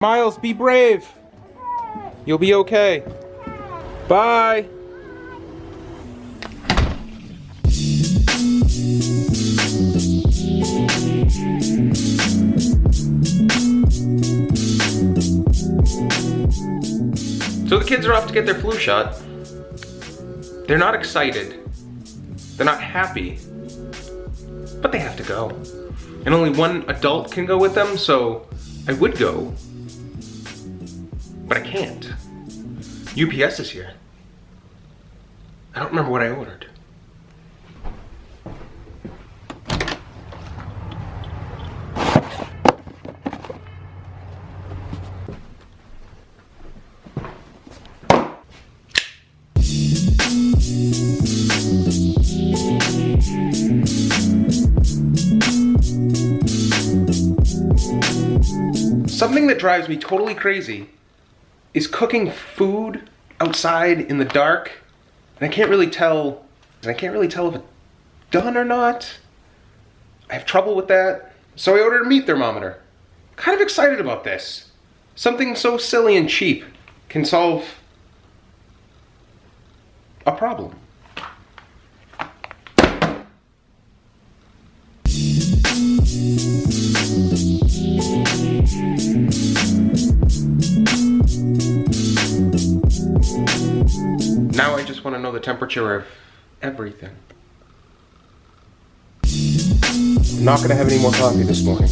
Miles, be brave. You'll be okay. Bye. So the kids are off to get their flu shot. They're not excited. They're not happy. But they have to go. And only one adult can go with them, so I would go. But I can't. UPS is here. I don't remember what I ordered. Something that drives me totally crazy is cooking food outside in the dark, and I can't really tell if it's done or not. I have trouble with that, so I ordered a meat thermometer. Kind of excited about this. Something so silly and cheap can solve a problem. Now I just want to know the temperature of everything. I'm not going to have any more coffee this morning.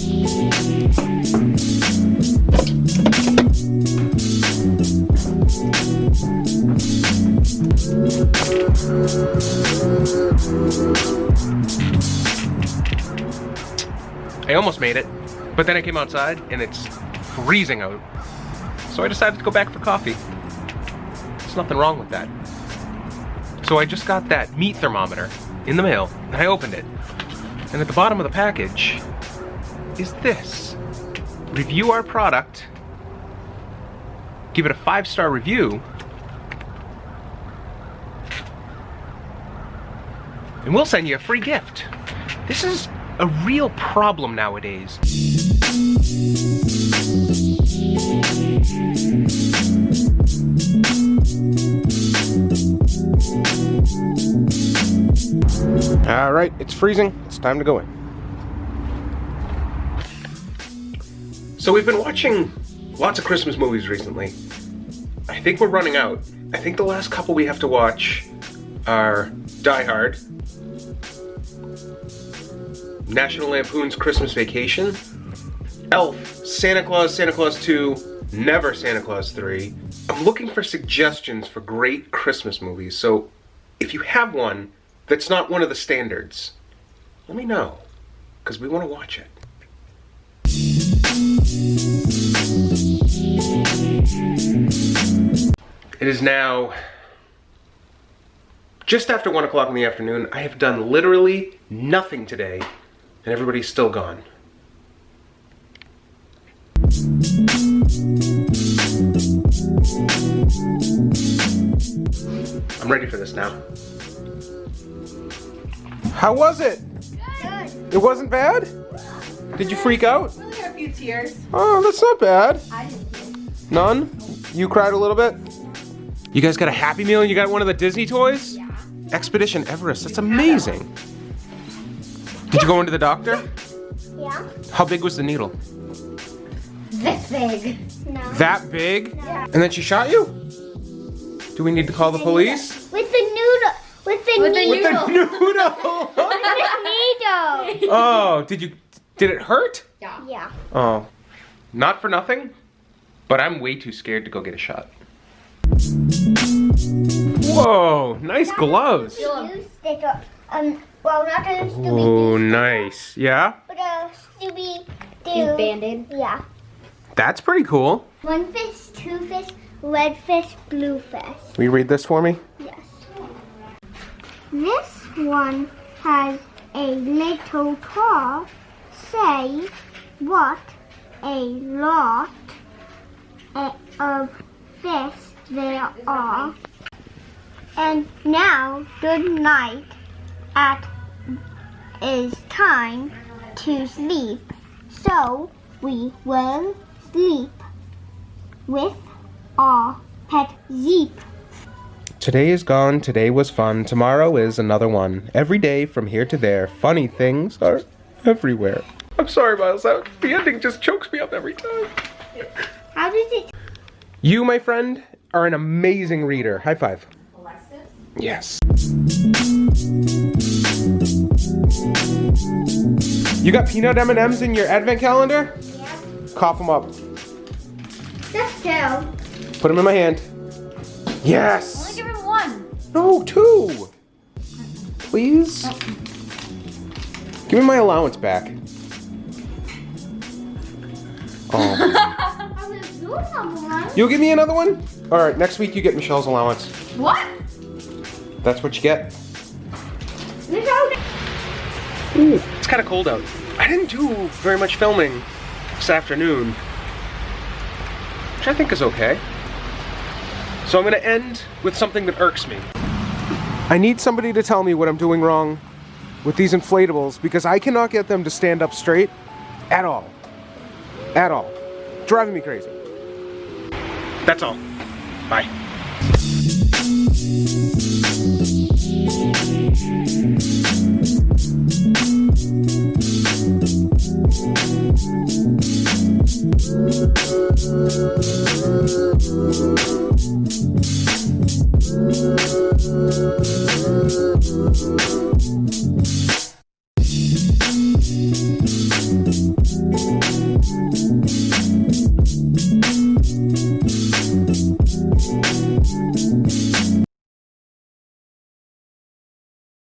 I almost made it, but then I came outside and it's freezing out. So I decided to go back for coffee. There's nothing wrong with that. So I just got that meat thermometer in the mail, and I opened it. And at the bottom of the package is this. Review our product, give it a 5-star review, and we'll send you a free gift. This is a real problem nowadays. All right, it's freezing. It's time to go in. So we've been watching lots of Christmas movies recently. I think we're running out. I think the last couple we have to watch are Die Hard, National Lampoon's Christmas Vacation, Elf, Santa Claus 2, Never Santa Claus 3. I'm looking for suggestions for great Christmas movies, so if you have one that's not one of the standards, let me know, because we want to watch it. It is now just after 1 o'clock in the afternoon. I have done literally nothing today, and everybody's still gone. I'm ready for this now. How was it? Good. It wasn't bad? Did you freak out? Only had a few tears. Oh, that's not bad. I didn't. None? You cried a little bit? You guys got a Happy Meal and you got one of the Disney toys? Yeah. Expedition Everest, that's amazing. Did you go into the doctor? Yeah. How big was the needle? This big. No. That big? Yeah. And then she shot you? Do we need to call the police? With the noodle. With the noodle. With the noodle! With the needle. Oh, did it hurt? Yeah. Yeah. Oh, not for nothing, but I'm way too scared to go get a shot. Whoa, nice gloves. You stick up. Well, not a Scooby-Doo. Oh, nice. Yeah? But a Scooby-Doo. Banded. Yeah. That's pretty cool. 1 fish, 2 fish, red fish, blue fish. Will you read this for me? Yes. This one has a little claw. Say what a lot of fish there are. And now, good night. Is time to sleep. So we will sleep with our pet Zeep. Today is gone, today was fun, tomorrow is another one. Every day from here to there, funny things are everywhere. I'm sorry, Miles, the ending just chokes me up every time. How does it? You, my friend, are an amazing reader. High five. Alexis? Yes. You got peanut M&Ms in your advent calendar? Yeah. Cough them up. Just two. Put them in my hand. Yes! Only give him one. No, two! Please? Give me my allowance back. Oh. I was doing number one. You'll give me another one? Alright, next week you get Michelle's allowance. What? That's what you get. Michelle. Ooh, it's kind of cold out. I didn't do very much filming this afternoon, which I think is okay. So I'm gonna end with something that irks me. I need somebody to tell me what I'm doing wrong with these inflatables because I cannot get them to stand up straight at all. At all. Driving me crazy. That's all. Bye.